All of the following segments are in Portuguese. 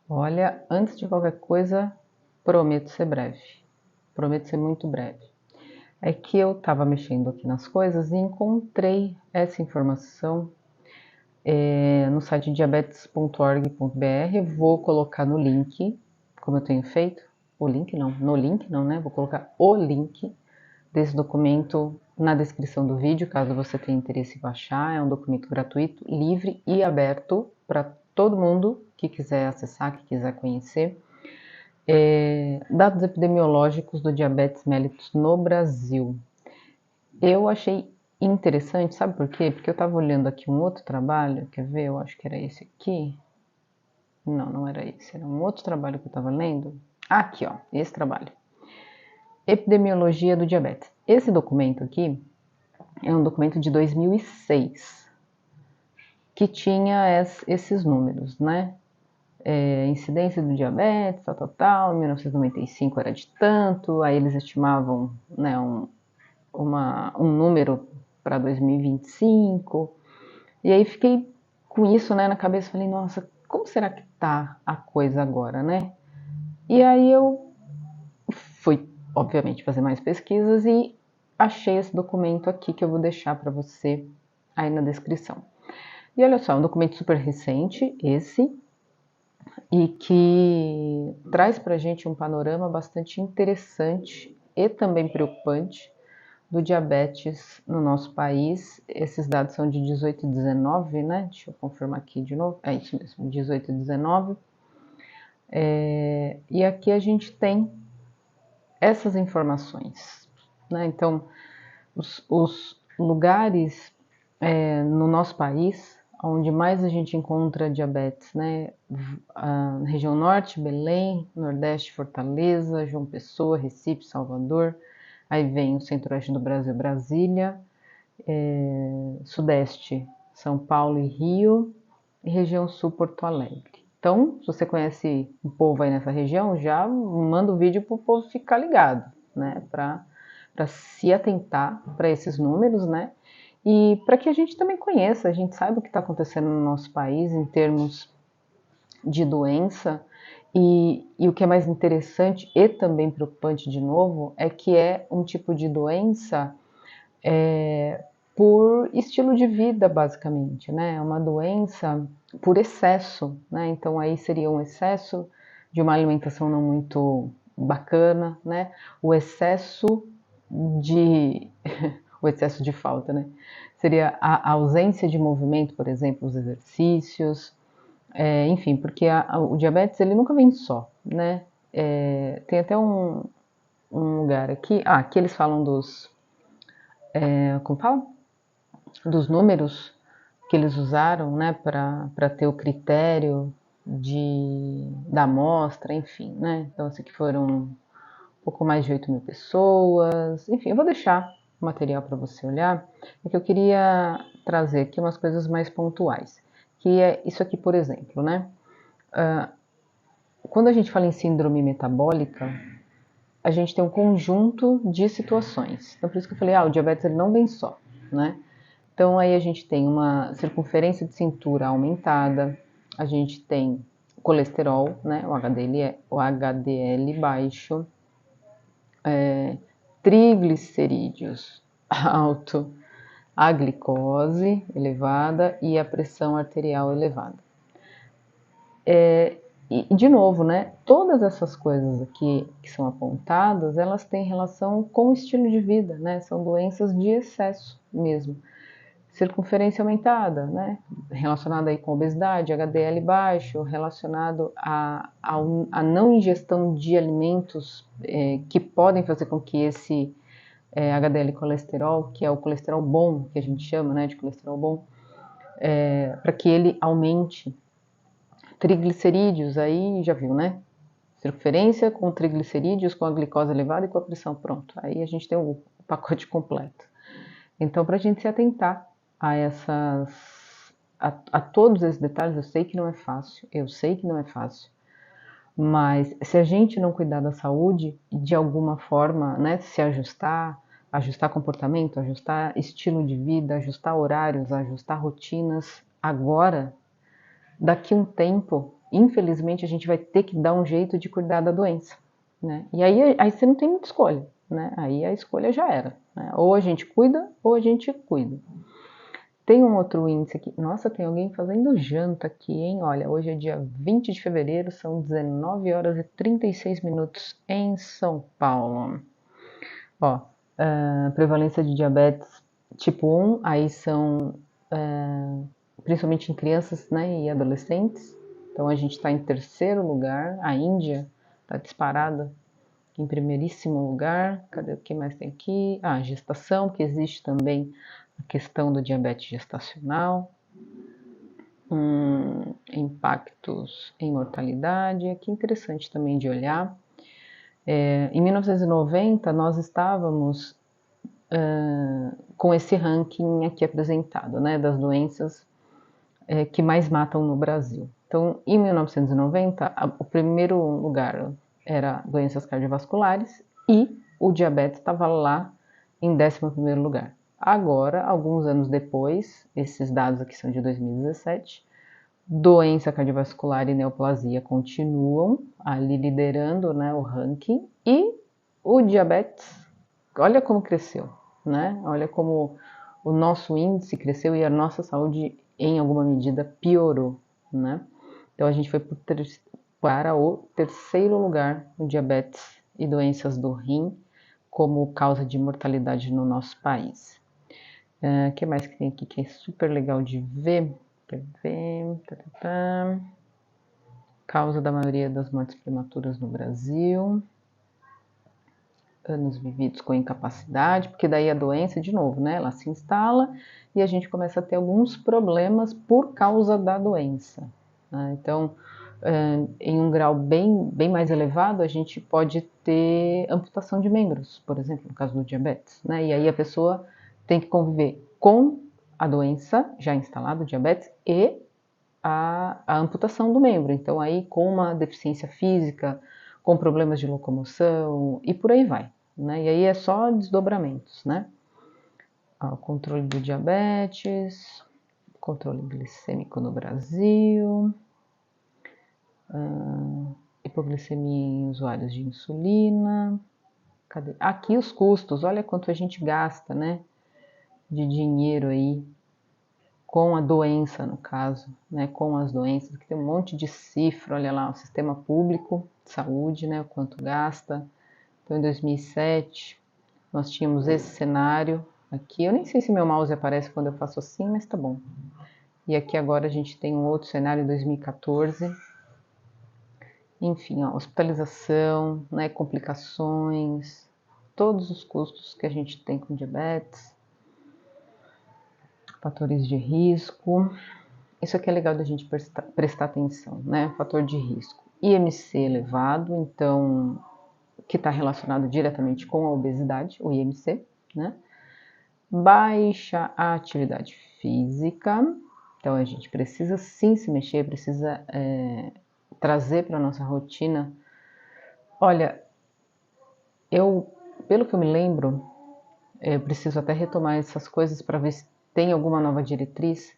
Olha, antes de qualquer coisa, prometo ser breve. Prometo ser muito breve. É que eu estava mexendo aqui nas coisas e encontrei essa informação no site diabetes.org.br. Vou colocar no link, como eu tenho feito. O link não, no link não, né? Vou colocar o link desse documento na descrição do vídeo, caso você tenha interesse em baixar. É um documento gratuito, livre e aberto para todo mundo que quiser acessar, que quiser conhecer. Dados epidemiológicos do diabetes mellitus no Brasil. Eu achei interessante, sabe por quê? Porque eu estava olhando aqui um outro trabalho, quer ver? Eu acho que era esse aqui. Não, não era esse, era um outro trabalho que eu estava lendo. Aqui, ó, esse trabalho. Epidemiologia do diabetes. Esse documento aqui é um documento de 2006, que tinha esses números, né? Incidência do diabetes, tal, em 1995 era de tanto, aí eles estimavam, né, um número para 2025, e aí fiquei com isso, né, na cabeça, falei, nossa, como será que tá a coisa agora, né? E aí eu fui, obviamente, fazer mais pesquisas e achei esse documento aqui que eu vou deixar para você aí na descrição. E olha só, é um documento super recente, esse, e que traz para a gente um panorama bastante interessante e também preocupante do diabetes no nosso país. Esses dados são de 18 e 19, né? Deixa eu confirmar aqui de novo. É isso mesmo, 18 e 19. E aqui a gente tem essas informações, né? Então, os lugares no nosso país onde mais a gente encontra diabetes, né? A região norte, Belém, nordeste, Fortaleza, João Pessoa, Recife, Salvador. Aí vem o centro-oeste do Brasil, Brasília, sudeste, São Paulo e Rio, e região sul, Porto Alegre. Então, se você conhece um povo aí nessa região, já manda o vídeo para o povo ficar ligado, né? Para se atentar para esses números, né? E para que a gente também conheça, a gente saiba o que está acontecendo no nosso país em termos de doença. E o que é mais interessante e também preocupante de novo é que é um tipo de doença por estilo de vida, basicamente, né? É uma doença por excesso, né? Então aí seria um excesso de uma alimentação não muito bacana, né? O excesso de o excesso de falta, né? Seria a ausência de movimento, por exemplo, os exercícios, enfim, porque o diabetes ele nunca vem só, né? Tem até um lugar aqui, aqui eles falam como fala? Dos números que eles usaram, né, para ter o critério da amostra, enfim, né? Então, assim, que foram um pouco mais de 8 mil pessoas, enfim, eu vou deixar o material para você olhar, é que eu queria trazer aqui umas coisas mais pontuais, que é isso aqui, por exemplo, né? Quando a gente fala em síndrome metabólica, a gente tem um conjunto de situações. Então, por isso que eu falei, o diabetes ele não vem só, né? Então, aí a gente tem uma circunferência de cintura aumentada, a gente tem colesterol, né? O HDL baixo, triglicerídeos alto, a glicose elevada e a pressão arterial elevada. E, de novo, né, todas essas coisas aqui que são apontadas, elas têm relação com o estilo de vida, né, são doenças de excesso mesmo. Circunferência aumentada, né, relacionada aí com obesidade, HDL baixo, relacionado a não ingestão de alimentos que podem fazer com que esse HDL colesterol, que é o colesterol bom, que a gente chama, né, de colesterol bom, para que ele aumente. Triglicerídeos, aí já viu, né? Circunferência com triglicerídeos, com a glicose elevada e com a pressão, pronto. Aí a gente tem o pacote completo. Então, para a gente se atentar a todos esses detalhes, eu sei que não é fácil, mas se a gente não cuidar da saúde, de alguma forma, né, se ajustar comportamento, ajustar estilo de vida, ajustar horários, ajustar rotinas, agora, daqui um tempo, infelizmente a gente vai ter que dar um jeito de cuidar da doença, né? E aí você não tem muita escolha, né? Aí a escolha já era, né? Ou a gente cuida ou a gente cuida. Tem um outro índice aqui. Nossa, tem alguém fazendo janta aqui, hein? Olha, hoje é dia 20 de fevereiro, são 19 horas e 36 minutos em São Paulo. Ó, prevalência de diabetes tipo 1, aí são principalmente em crianças, né, e adolescentes. Então a gente está em terceiro lugar, a Índia está disparada em primeiríssimo lugar. Cadê o que mais tem aqui? Ah, gestação, que existe também a questão do diabetes gestacional. Impactos em mortalidade, aqui interessante também de olhar. Em 1990 nós estávamos com esse ranking aqui apresentado, né, das doenças que mais matam no Brasil. Então, em 1990, o primeiro lugar era doenças cardiovasculares e o diabetes estava lá em 11º lugar. Agora, alguns anos depois, esses dados aqui são de 2017, doença cardiovascular e neoplasia continuam ali liderando, né, o ranking, e o diabetes, olha como cresceu, né? Olha como o nosso índice cresceu e a nossa saúde em alguma medida piorou, né? Então a gente foi para o terceiro lugar no diabetes e doenças do rim como causa de mortalidade no nosso país. O que mais que tem aqui que é super legal de ver? Quer ver? Causa da maioria das mortes prematuras no Brasil. Anos vividos com incapacidade, porque daí a doença, de novo, né, ela se instala e a gente começa a ter alguns problemas por causa da doença, né? Então, em um grau bem mais elevado, a gente pode ter amputação de membros, por exemplo, no caso do diabetes, né? E aí a pessoa tem que conviver com a doença já instalada, o diabetes, e a amputação do membro. Então, aí com uma deficiência física, com problemas de locomoção e por aí vai, né? E aí é só desdobramentos, né? O controle do diabetes, controle glicêmico no Brasil, hipoglicemia em usuários de insulina. Cadê? Aqui os custos, olha quanto a gente gasta, né? De dinheiro aí com a doença, no caso, né, com as doenças, que tem um monte de cifra, olha lá, o sistema público de saúde, né, o quanto gasta. Então, em 2007, nós tínhamos esse cenário aqui, eu nem sei se meu mouse aparece quando eu faço assim, mas tá bom. E aqui agora a gente tem um outro cenário em 2014, enfim, ó, hospitalização, né, complicações, todos os custos que a gente tem com diabetes, fatores de risco. Isso aqui é legal da gente prestar atenção, né? Fator de risco. IMC elevado, então, que está relacionado diretamente com a obesidade, o IMC, né? Baixa atividade física, então a gente precisa sim se mexer, precisa trazer para a nossa rotina. Olha, pelo que eu me lembro, eu preciso até retomar essas coisas para ver se tem alguma nova diretriz.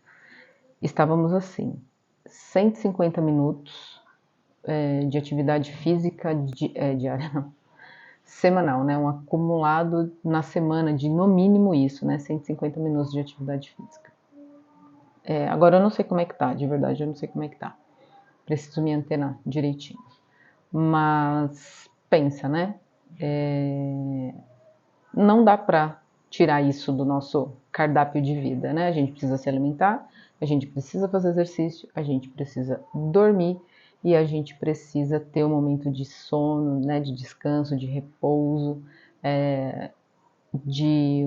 Estávamos assim, 150 minutos de atividade física diária, não, semanal, né? Um acumulado na semana de no mínimo isso, né? 150 minutos de atividade física. Agora eu não sei como é que tá, de verdade, eu não sei como é que tá. Preciso me antenar direitinho. Mas pensa, né? Não dá pra tirar isso do nosso cardápio de vida, né? A gente precisa se alimentar, a gente precisa fazer exercício, a gente precisa dormir e a gente precisa ter um momento de sono, né, de descanso, de repouso, de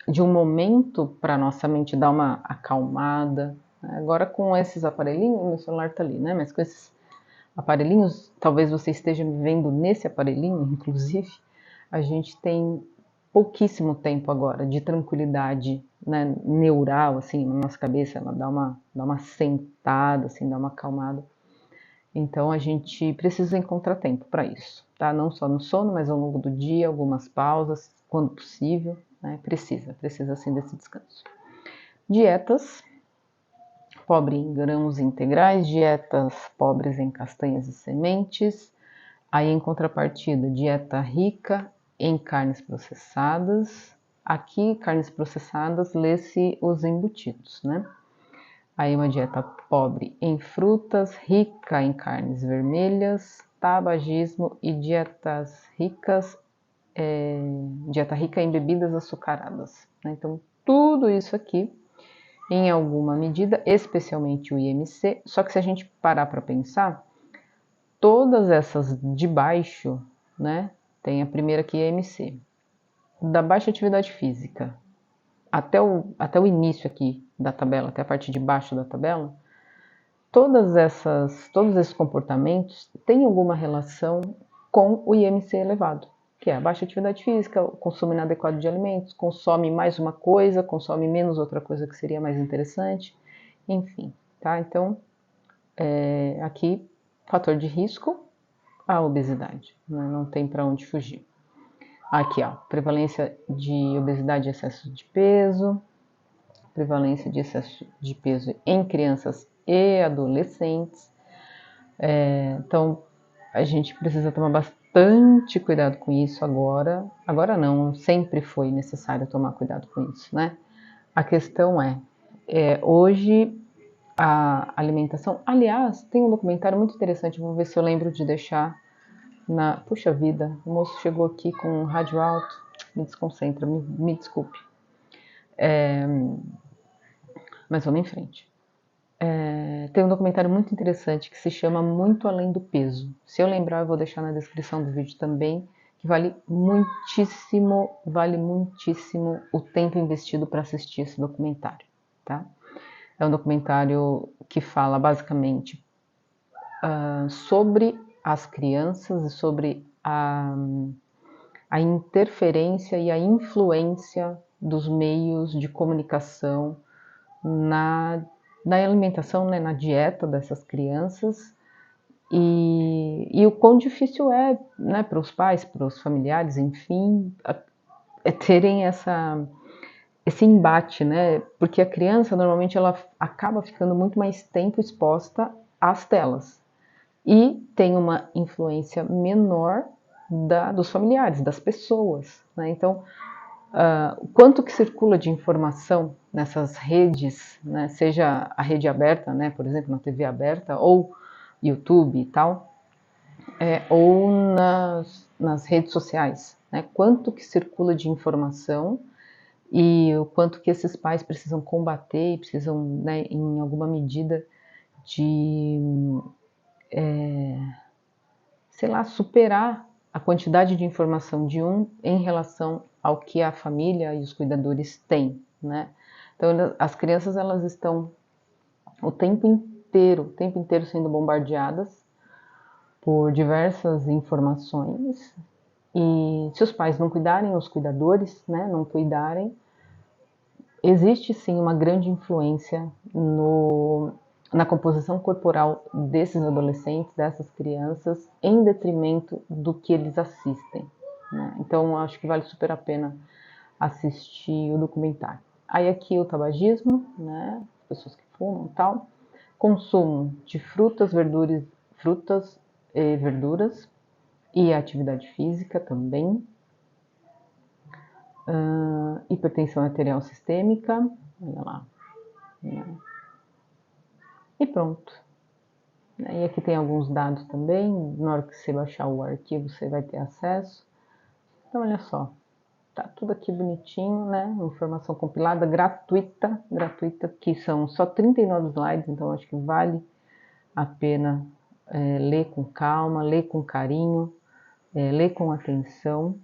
de um momento para nossa mente dar uma acalmada. Agora com esses aparelhinhos, meu celular tá ali, né? Mas com esses aparelhinhos, talvez você esteja me vendo nesse aparelhinho, inclusive, a gente tem pouquíssimo tempo agora de tranquilidade, né, neural, assim, na nossa cabeça, ela dá uma sentada, assim, dá uma acalmada. Então a gente precisa encontrar tempo para isso, tá? Não só no sono, mas ao longo do dia, algumas pausas, quando possível, né? Precisa assim desse descanso. Dietas, pobre em grãos integrais, dietas pobres em castanhas e sementes. Aí, em contrapartida, dieta rica em carnes processadas. Aqui, carnes processadas, lê-se os embutidos, né? Aí, uma dieta pobre em frutas, rica em carnes vermelhas, tabagismo e dieta rica em bebidas açucaradas, né? Então, tudo isso aqui, em alguma medida, especialmente o IMC, só que se a gente parar para pensar, todas essas de baixo, né? Tem a primeira aqui, IMC, da baixa atividade física, até o início aqui da tabela, até a parte de baixo da tabela, todos esses comportamentos têm alguma relação com o IMC elevado, que é a baixa atividade física, o consumo inadequado de alimentos, consome mais uma coisa, consome menos outra coisa que seria mais interessante, enfim, tá? Então, aqui, fator de risco, a obesidade, né? Não tem para onde fugir. Aqui, ó, prevalência de obesidade e excesso de peso, prevalência de excesso de peso em crianças e adolescentes. Então, a gente precisa tomar bastante cuidado com isso agora. Agora não, sempre foi necessário tomar cuidado com isso, né? A questão hoje a alimentação... Aliás, tem um documentário muito interessante, vou ver se eu lembro de deixar na... Puxa vida, o moço chegou aqui com um rádio alto, me desconcentra, me desculpe. Mas vamos em frente. Tem um documentário muito interessante que se chama Muito Além do Peso. Se eu lembrar, eu vou deixar na descrição do vídeo também, que vale muitíssimo o tempo investido para assistir esse documentário, tá? É um documentário que fala basicamente sobre as crianças e sobre a interferência e a influência dos meios de comunicação na alimentação, né, na dieta dessas crianças e o quão difícil é, né, para os pais, para os familiares, enfim, terem esse embate, né, porque a criança normalmente ela acaba ficando muito mais tempo exposta às telas e tem uma influência menor dos familiares, das pessoas, né? Então, o quanto que circula de informação nessas redes, né, seja a rede aberta, né, por exemplo, na TV aberta, ou YouTube e tal, ou nas redes sociais, né, quanto que circula de informação e o quanto que esses pais precisam combater e precisam, né, em alguma medida, de, sei lá, superar a quantidade de informação de um em relação ao que a família e os cuidadores têm, né? Então, as crianças elas estão o tempo inteiro sendo bombardeadas por diversas informações e se os pais não cuidarem, os cuidadores, né, não cuidarem, existe sim uma grande influência na composição corporal desses adolescentes, dessas crianças, em detrimento do que eles assistem, né? Então, acho que vale super a pena assistir o documentário. Aí aqui o tabagismo, né? Pessoas que fumam e tal. Consumo de frutas e verduras e atividade física também. Hipertensão arterial sistêmica, olha lá, né? E pronto. E aqui tem alguns dados também, na hora que você baixar o arquivo você vai ter acesso. Então olha só, tá tudo aqui bonitinho, né? Informação compilada, gratuita, que são só 39 slides, então acho que vale a pena ler com calma, ler com carinho, ler com atenção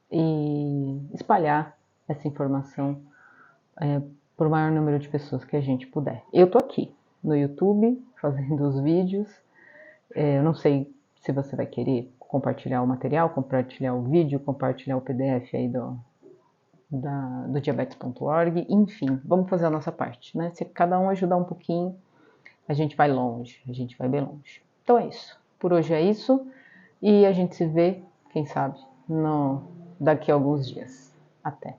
e espalhar essa informação por maior número de pessoas que a gente puder. Eu tô aqui no YouTube fazendo os vídeos. Eu não sei se você vai querer compartilhar o material, compartilhar o vídeo, compartilhar o PDF aí do diabetes.org, enfim, vamos fazer a nossa parte, né? Se cada um ajudar um pouquinho, a gente vai longe, a gente vai bem longe. Então é isso. Por hoje é isso e a gente se vê, quem sabe, daqui a alguns dias. Até!